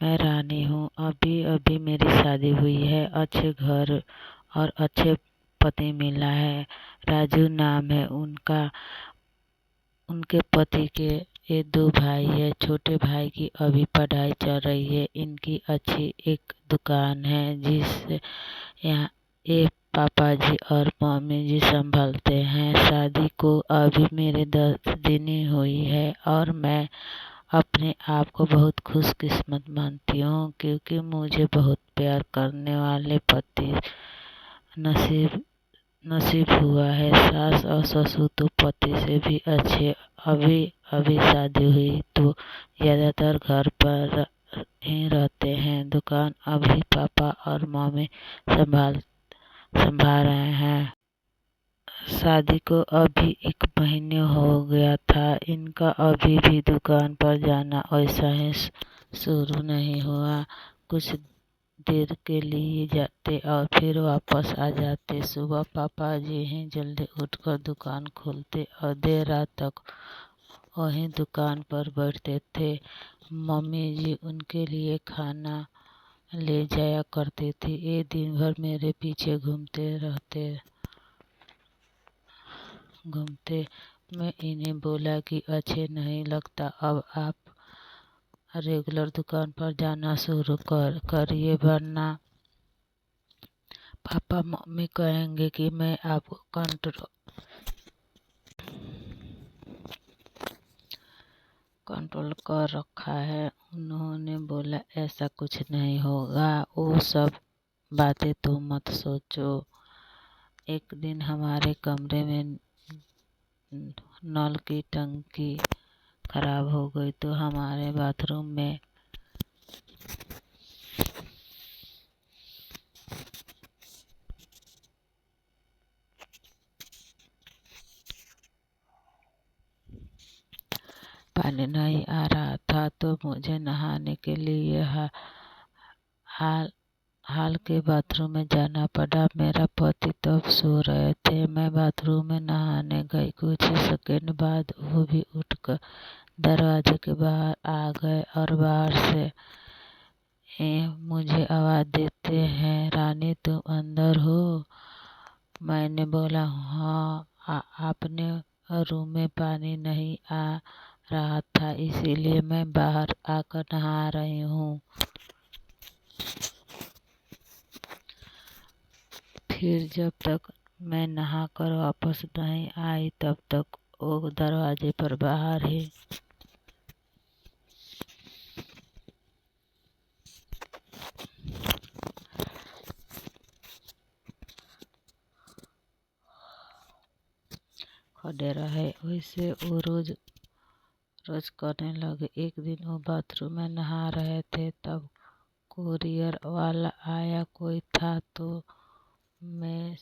मैं रानी हूँ। अभी अभी मेरी शादी हुई है। अच्छे घर और अच्छे पति मिला है। राजू नाम है उनका। उनके पति के ये दो भाई है। छोटे भाई की अभी पढ़ाई चल रही है। इनकी अच्छी एक दुकान है जिस यहाँ ये पापा जी और मम्मी जी संभालते हैं। शादी को अभी मेरे 10 दिन ही हुई है और मैं अपने आप को बहुत खुशकिस्मत मानती हूँ क्योंकि मुझे बहुत प्यार करने वाले पति नसीब नसीब हुआ है। सास और ससुर तो पति से भी अच्छे। अभी अभी शादी हुई तो ज़्यादातर घर पर ही रहते हैं। दुकान अभी पापा और मम्मी संभाल रहे हैं। शादी को अभी 1 महीने हो गया था। इनका अभी भी दुकान पर जाना वैसा ही शुरू नहीं हुआ। कुछ देर के लिए जाते और फिर वापस आ जाते। सुबह पापा जी ही जल्दी उठकर दुकान खोलते और देर रात तक वहीं दुकान पर बैठते थे। मम्मी जी उनके लिए खाना ले जाया करती थी। ये दिन भर मेरे पीछे घूमते। मैं इन्हें बोला कि अच्छे नहीं लगता, अब आप रेगुलर दुकान पर जाना शुरू करिए वरना पापा मम्मी कहेंगे कि मैं आपको कंट्रोल कर रखा है। उन्होंने बोला ऐसा कुछ नहीं होगा, वो सब बातें तुम मत सोचो। एक दिन हमारे कमरे में नल की टंकी खराब हो गई तो हमारे बाथरूम में पानी नहीं आ रहा था तो मुझे नहाने के लिए हाल हाल के बाथरूम में जाना पड़ा। मेरा पति तब सो रहे थे। मैं बाथरूम में नहाने गई। कुछ सेकंड बाद वो भी उठकर दरवाजे के बाहर आ गए और बाहर से मुझे आवाज़ देते हैं, रानी तुम अंदर हो? मैंने बोला हाँ, आपने रूम में पानी नहीं आ रहा था इसीलिए मैं बाहर आकर नहा रही हूँ। फिर जब तक मैं नहाकर वापस नहीं आई तब तक वो दरवाजे पर बाहर ही खड़े रहे। वैसे वो रोज रोज करने लगे। एक दिन वो बाथरूम में नहा रहे थे तब कोरियर वाला आया। कोई था तो मैं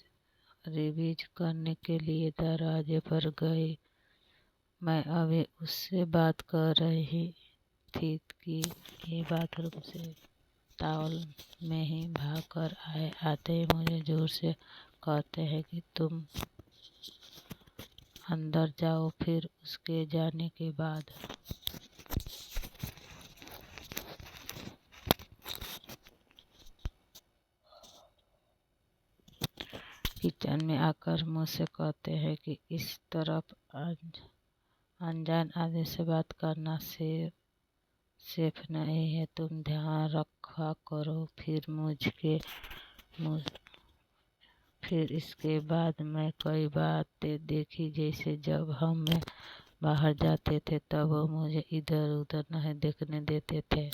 रिवीज करने के लिए दरवाजे पर गई। मैं अभी उससे बात कर रही थी कि ये बाथरूम से टॉवल में ही भाग कर आते ही मुझे जोर से कहते हैं कि तुम अंदर जाओ। फिर उसके जाने के बाद किचन में आकर मुझसे कहते हैं कि इस तरफ अनजान आदमी से बात करना सेफ नहीं है, तुम ध्यान रखा करो। फिर इसके बाद मैं कई बातें देखी, जैसे जब हम बाहर जाते थे तब वो मुझे इधर उधर नहीं देखने देते थे।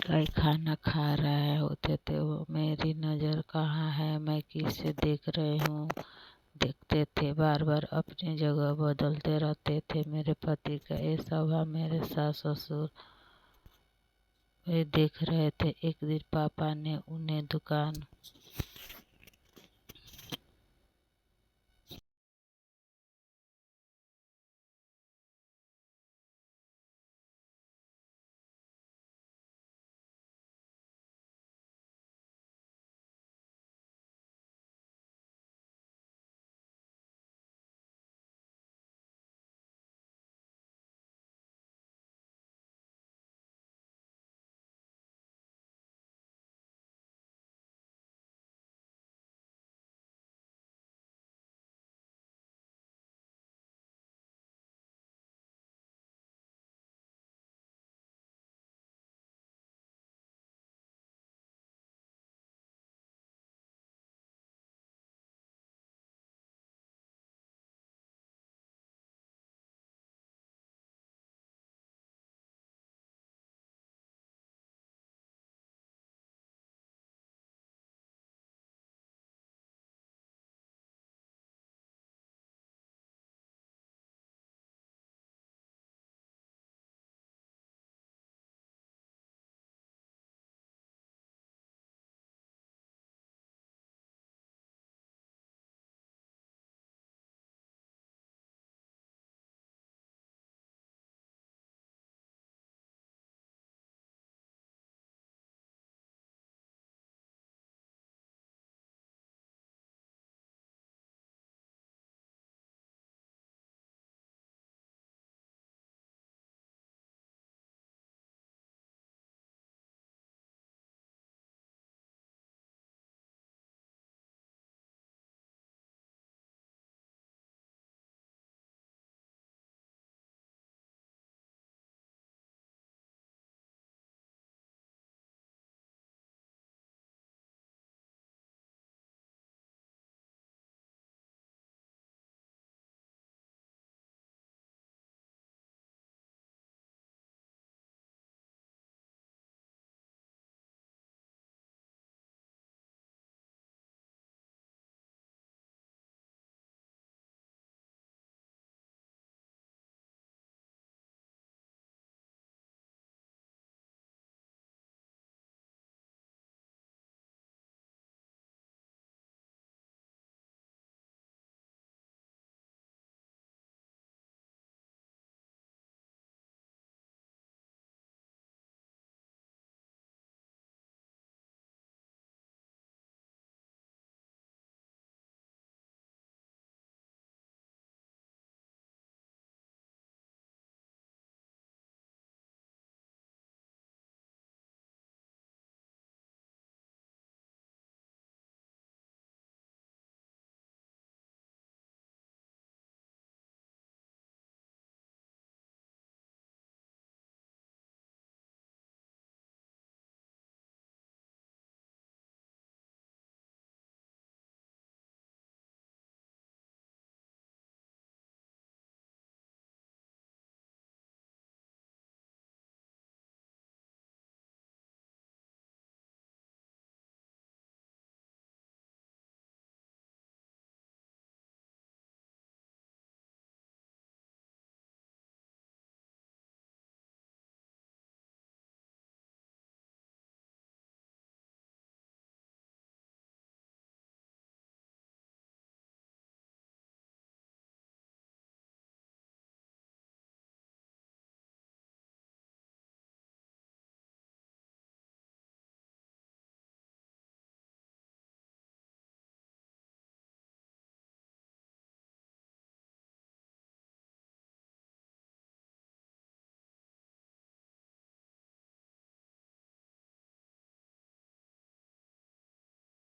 कई खाना खा रहे होते थे, वो मेरी नज़र कहाँ है, मैं किसे देख रही हूँ देखते थे। बार बार अपनी जगह बदलते रहते थे। मेरे पति का ये स्वभाव मेरे सास ससुर वे देख रहे थे। एक दिन पापा ने उन्हें दुकान